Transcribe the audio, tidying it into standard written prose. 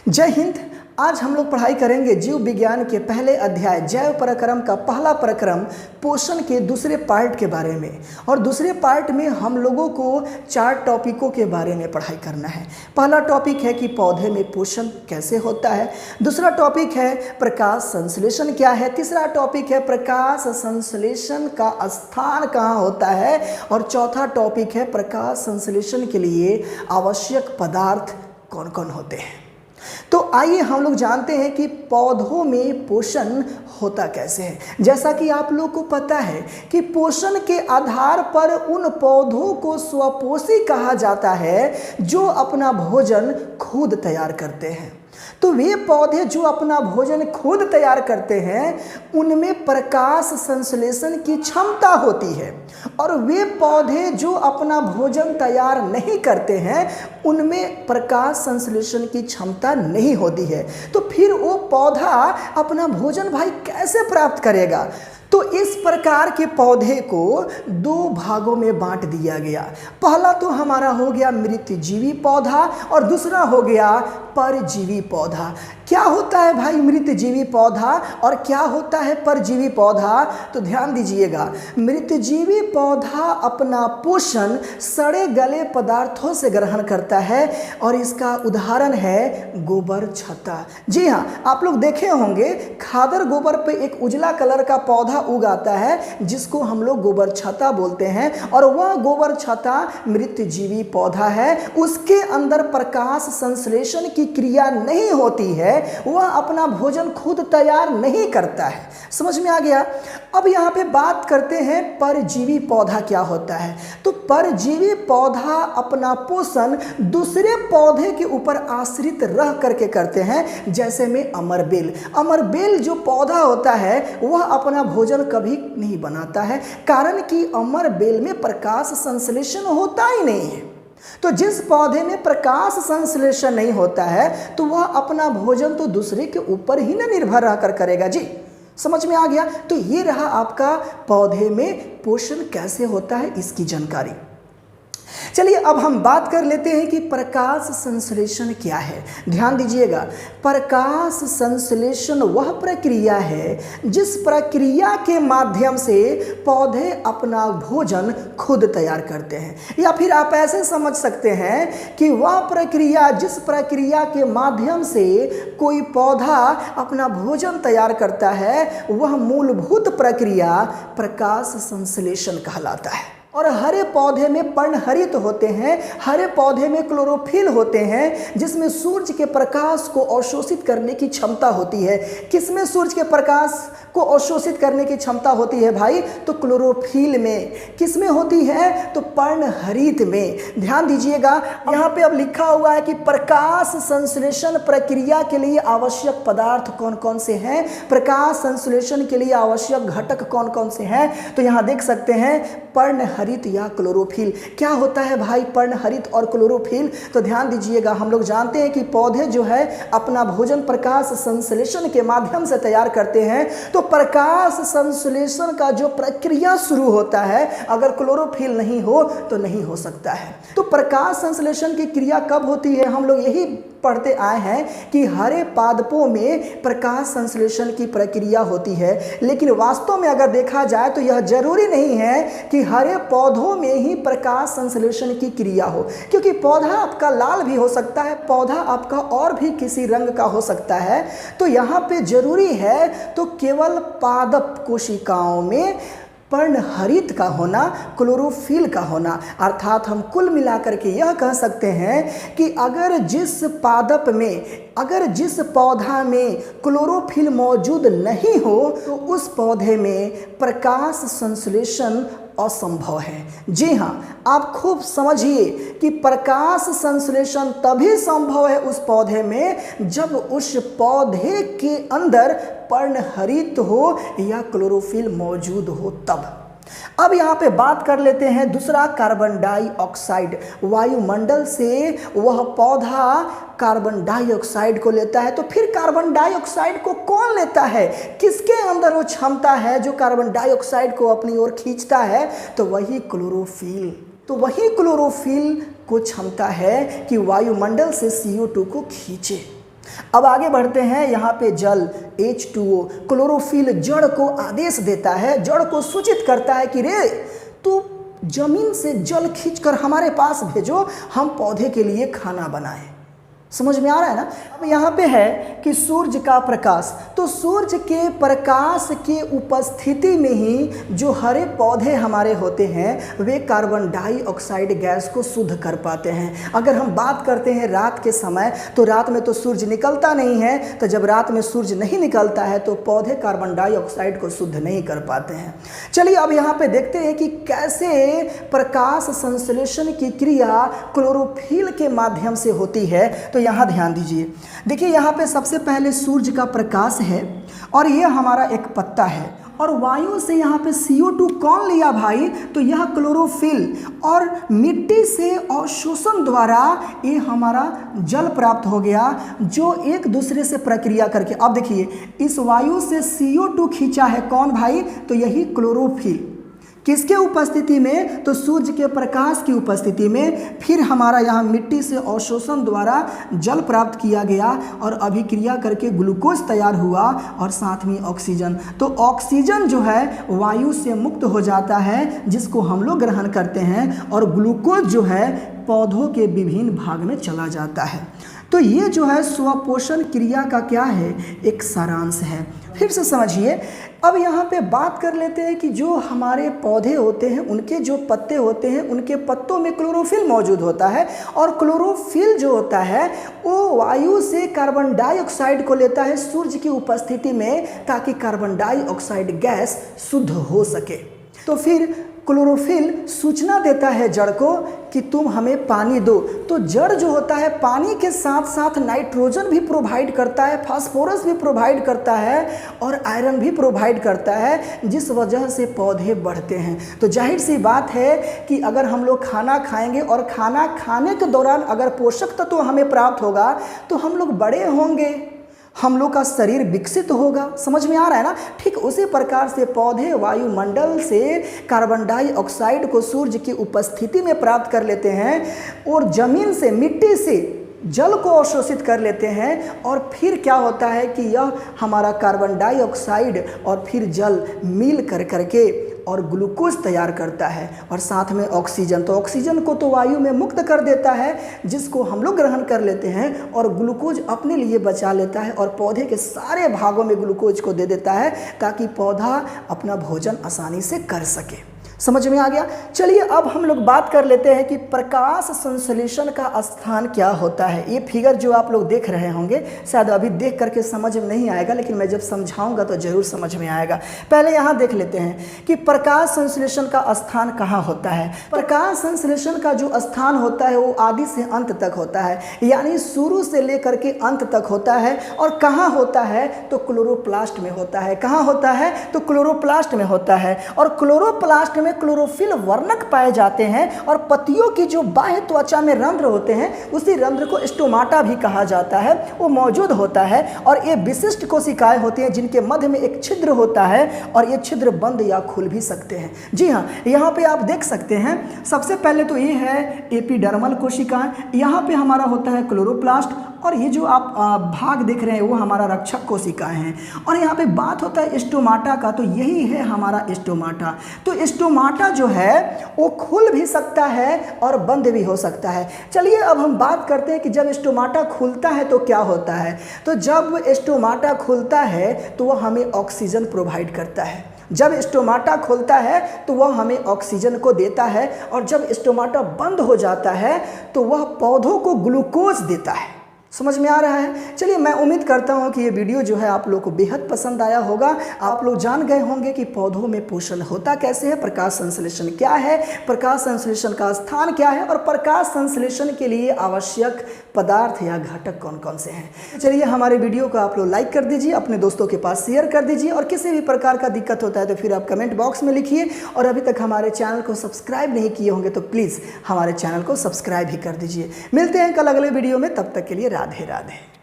जय हिंद। आज हम लोग पढ़ाई करेंगे जीव विज्ञान के पहले अध्याय जैव प्रक्रम का पहला प्रक्रम पोषण के दूसरे पार्ट के बारे में। और दूसरे पार्ट में हम लोगों को 4 टॉपिकों के बारे में पढ़ाई करना है। पहला टॉपिक है कि पौधे में पोषण कैसे होता है। दूसरा टॉपिक है प्रकाश संश्लेषण क्या है। तीसरा टॉपिक है प्रकाश संश्लेषण का स्थान कहाँ होता है। और चौथा टॉपिक है प्रकाश संश्लेषण के लिए आवश्यक पदार्थ कौन कौन होते हैं। तो आइए हम लोग जानते हैं कि पौधों में पोषण होता कैसे है। जैसा कि आप लोग को पता है कि पोषण के आधार पर उन पौधों को स्वपोषी कहा जाता है जो अपना भोजन खुद तैयार करते हैं। तो वे पौधे जो अपना भोजन खुद तैयार करते हैं उनमें प्रकाश संश्लेषण की क्षमता होती है। और वे पौधे जो अपना भोजन तैयार नहीं करते हैं उनमें प्रकाश संश्लेषण की क्षमता नहीं होती है। तो फिर वो पौधा अपना भोजन भाई कैसे प्राप्त करेगा। तो इस प्रकार के पौधे को 2 भागों में बांट दिया गया। पहला तो हमारा हो गया मृतजीवी पौधा और दूसरा हो गया परजीवी पौधा। क्या होता है भाई मृतजीवी पौधा और क्या होता है परजीवी पौधा, तो ध्यान दीजिएगा। मृतजीवी पौधा अपना पोषण सड़े गले पदार्थों से ग्रहण करता है और इसका उदाहरण है गोबर छत्ता। जी हाँ, आप लोग देखे होंगे खादर गोबर पे एक उजला कलर का पौधा उगाता है जिसको हम लोग गोबर छत्ता बोलते हैं। और वह गोबर छत्ता मृतजीवी पौधा है। उसके अंदर प्रकाश संश्लेषण की क्रिया नहीं होती है, वह अपना भोजन खुद तैयार नहीं करता है। समझ में आ गया। अब यहाँ पे बात करते हैं परजीवी पौधा क्या होता है। तो परजीवी पौधा अपना पोषण दूसरे पौधे के ऊपर आश्रित रह करके करते हैं। जैसे में अमरबेल। अमरबेल जो पौधा होता है वह अपना भोजन कभी नहीं बनाता है, कारण कि अमरबेल में प्रकाश संश्लेषण होता ही नहीं है। तो जिस पौधे में प्रकाश संश्लेषण नहीं होता है तो वह अपना भोजन तो दूसरे के ऊपर ही ना निर्भर रहकर करेगा। जी समझ में आ गया। तो ये रहा आपका पौधे में पोषण कैसे होता है इसकी जानकारी। चलिए अब हम बात कर लेते हैं कि प्रकाश संश्लेषण क्या है। ध्यान दीजिएगा, प्रकाश संश्लेषण वह प्रक्रिया है जिस प्रक्रिया के माध्यम से पौधे अपना भोजन खुद तैयार करते हैं। या फिर आप ऐसे समझ सकते हैं कि वह प्रक्रिया जिस प्रक्रिया के माध्यम से कोई पौधा अपना भोजन तैयार करता है वह मूलभूत प्रक्रिया प्रकाश संश्लेषण कहलाता है। और हरे पौधे में पर्णहरित होते हैं, हरे पौधे में क्लोरोफिल होते हैं जिसमें सूर्य के प्रकाश को अवशोषित करने की क्षमता होती है। किसमें सूर्य के प्रकाश को अवशोषित करने की क्षमता होती है भाई, तो क्लोरोफिल में। किसमें होती है, तो पर्णहरित में। ध्यान दीजिएगा, यहाँ पे अब लिखा हुआ है कि प्रकाश संश्लेषण प्रक्रिया के लिए आवश्यक पदार्थ कौन कौन से हैं, प्रकाश संश्लेषण के लिए आवश्यक घटक कौन कौन से हैं। तो यहाँ देख सकते हैं पर्णहरित या क्लोरोफिल। क्या होता है भाई पर्णहरित और क्लोरोफिल, तो ध्यान दीजिएगा। हम लोग जानते हैं कि पौधे जो है अपना भोजन प्रकाश संश्लेषण के माध्यम से तैयार करते हैं। तो प्रकाश संश्लेषण का जो प्रक्रिया शुरू होता है अगर क्लोरोफिल नहीं हो तो नहीं हो सकता है। तो प्रकाश संश्लेषण की क्रिया कब होती है, हम लोग यही पढ़ते आए हैं कि हरे पादपों में प्रकाश संश्लेषण की प्रक्रिया होती है। लेकिन वास्तव में अगर देखा जाए तो यह जरूरी नहीं है कि हरे पौधों में ही प्रकाश संश्लेषण की क्रिया हो, क्योंकि पौधा आपका लाल भी हो सकता है, पौधा आपका और भी किसी रंग का हो सकता है। तो यहाँ पे जरूरी है तो केवल पादप कोशिकाओं में पर्णहरित का होना, क्लोरोफिल का होना। अर्थात हम कुल मिलाकर के यह कह सकते हैं कि अगर जिस पादप में, अगर जिस पौधा में क्लोरोफिल मौजूद नहीं हो तो उस पौधे में प्रकाश संश्लेषण असंभव है। जी हाँ, आप खूब समझिए कि प्रकाश संश्लेषण तभी संभव है उस पौधे में जब उस पौधे के अंदर पर्णहरित हो या क्लोरोफिल मौजूद हो तब। अब यहाँ पे बात कर लेते हैं दूसरा, कार्बन डाइऑक्साइड। वायुमंडल से वह पौधा कार्बन डाइऑक्साइड को लेता है। तो फिर कार्बन डाइऑक्साइड को कौन लेता है, किसके अंदर वो क्षमता है जो कार्बन डाइऑक्साइड को अपनी ओर खींचता है, तो वही क्लोरोफिल। तो वही क्लोरोफिल को क्षमता है कि वायुमंडल से CO2 को खींचे। अब आगे बढ़ते हैं। यहाँ पे जल H2O, क्लोरोफिल जड़ को आदेश देता है, जड़ को सूचित करता है कि रे तू जमीन से जल खींचकर हमारे पास भेजो, हम पौधे के लिए खाना बनाएं। समझ में आ रहा है ना। अब यहाँ पे है कि सूर्य का प्रकाश, तो सूर्य के प्रकाश के उपस्थिति में ही जो हरे पौधे हमारे होते हैं वे कार्बन डाइऑक्साइड गैस को शुद्ध कर पाते हैं। अगर हम बात करते हैं रात के समय, तो रात में तो सूर्य निकलता नहीं है, तो जब रात में सूर्य नहीं निकलता है तो पौधे कार्बन डाइऑक्साइड को शुद्ध नहीं कर पाते हैं। चलिए अब यहाँ पे देखते हैं कि कैसे प्रकाश संश्लेषण की क्रिया क्लोरोफिल के माध्यम से होती है। तो यहाँ ध्यान दीजिए, देखिए यहाँ पे सबसे पहले सूर्य का प्रकाश है और ये हमारा एक पत्ता है, और वायु से यहाँ पे CO2 कौन लिया भाई, तो यह क्लोरोफिल, और मिट्टी से अवशोषण द्वारा ये हमारा जल प्राप्त हो गया, जो एक दूसरे से प्रक्रिया करके, अब देखिए इस वायु से CO2 खींचा है कौन भाई, तो यही क्लोरोफिल। किसके उपस्थिति में, तो सूर्य के प्रकाश की उपस्थिति में। फिर हमारा यहाँ मिट्टी से अवशोषण द्वारा जल प्राप्त किया गया और अभिक्रिया करके ग्लूकोज तैयार हुआ, और साथ में ऑक्सीजन। तो ऑक्सीजन जो है वायु से मुक्त हो जाता है, जिसको हम लोग ग्रहण करते हैं, और ग्लूकोज जो है पौधों के विभिन्न भाग में चला जाता है। तो ये जो है स्वपोषण क्रिया का क्या है, एक सारांश है। फिर से समझिए, अब यहाँ पे बात कर लेते हैं कि जो हमारे पौधे होते हैं उनके जो पत्ते होते हैं, उनके पत्तों में क्लोरोफिल मौजूद होता है, और क्लोरोफिल जो होता है वो वायु से कार्बन डाइऑक्साइड को लेता है सूर्य की उपस्थिति में, ताकि कार्बन डाइऑक्साइड गैस शुद्ध हो सके। तो फिर क्लोरोफिल सूचना देता है जड़ को कि तुम हमें पानी दो। तो जड़ जो होता है पानी के साथ साथ नाइट्रोजन भी प्रोवाइड करता है, फास्फोरस भी प्रोवाइड करता है, और आयरन भी प्रोवाइड करता है, जिस वजह से पौधे बढ़ते हैं। तो जाहिर सी बात है कि अगर हम लोग खाना खाएंगे और खाना खाने के दौरान अगर पोषक तत्व हमें प्राप्त होगा तो हम लोग बड़े होंगे, हम लोग का शरीर विकसित होगा। समझ में आ रहा है ना। ठीक उसी प्रकार से पौधे वायुमंडल से कार्बन डाइऑक्साइड को सूर्य की उपस्थिति में प्राप्त कर लेते हैं, और जमीन से, मिट्टी से जल को अवशोषित कर लेते हैं, और फिर क्या होता है कि यह हमारा कार्बन डाइऑक्साइड और फिर जल मिल कर करके और ग्लूकोज तैयार करता है, और साथ में ऑक्सीजन। तो ऑक्सीजन को तो वायु में मुक्त कर देता है, जिसको हम लोग ग्रहण कर लेते हैं, और ग्लूकोज अपने लिए बचा लेता है, और पौधे के सारे भागों में ग्लूकोज को दे देता है, ताकि पौधा अपना भोजन आसानी से कर सके। समझ में आ गया। चलिए अब हम लोग बात कर लेते हैं कि प्रकाश संश्लेषण का स्थान क्या होता है। ये फिगर जो आप लोग देख रहे होंगे, शायद अभी देख करके समझ में नहीं आएगा, लेकिन मैं जब समझाऊंगा तो जरूर समझ में आएगा। पहले यहाँ देख लेते हैं कि प्रकाश संश्लेषण का स्थान कहाँ होता है। प्रकाश संश्लेषण का जो स्थान होता है वो आदि से अंत तक होता है, यानी शुरू से लेकर के अंत तक होता है। और कहाँ होता है, तो क्लोरोप्लास्ट में होता है। कहाँ होता है, तो क्लोरोप्लास्ट में होता है। और क्लोरोप्लास्ट में क्लोरोफिल वर्णक पाए जाते हैं, और पत्तियों की जो बाह्य त्वचा में रंध्र होते हैं, उसी रंध्र को स्टोमाटा भी कहा जाता है, वो मौजूद होता है। और ये विशिष्ट कोशिकाएं होती हैं जिनके मध्य में एक छिद्र होता है, और ये छिद्र बंद या खुल भी सकते हैं। जी हाँ, यहाँ पे आप देख सकते हैं। सबसे पहले तो ये है एपिडर्मल कोशिकाएं, यहाँ पे हमारा होता है क्लोरोप्लास्ट, और ये जो आप भाग देख रहे हैं वो हमारा रक्षक कोशिकाएं हैं। और यहाँ पे बात होता है स्टोमाटा का, तो यही है हमारा स्टोमाटा। तो स्टोमाटा जो है वो खुल भी सकता है और बंद भी हो सकता है। चलिए अब हम बात करते हैं कि जब स्टोमाटा खुलता है तो क्या होता है। तो जब स्टोमाटा खुलता है तो वह हमें ऑक्सीजन प्रोवाइड करता है। जब स्टोमाटा खुलता है तो वह हमें ऑक्सीजन को देता है, और जब स्टोमाटा बंद हो जाता है तो वह पौधों को ग्लूकोज देता है। समझ में आ रहा है। चलिए मैं उम्मीद करता हूँ कि ये वीडियो जो है आप लोग को बेहद पसंद आया होगा। आप लोग जान गए होंगे कि पौधों में पोषण होता कैसे है, प्रकाश संश्लेषण क्या है, प्रकाश संश्लेषण का स्थान क्या है, और प्रकाश संश्लेषण के लिए आवश्यक पदार्थ या घटक कौन कौन से हैं। चलिए हमारे वीडियो को आप लोग लाइक कर दीजिए, अपने दोस्तों के पास शेयर कर दीजिए, और किसी भी प्रकार का दिक्कत होता है तो फिर आप कमेंट बॉक्स में लिखिए। और अभी तक हमारे चैनल को सब्सक्राइब नहीं किए होंगे तो प्लीज़ हमारे चैनल को सब्सक्राइब ही कर दीजिए। मिलते हैं कल अगले वीडियो में, तब तक के लिए राधे राधे।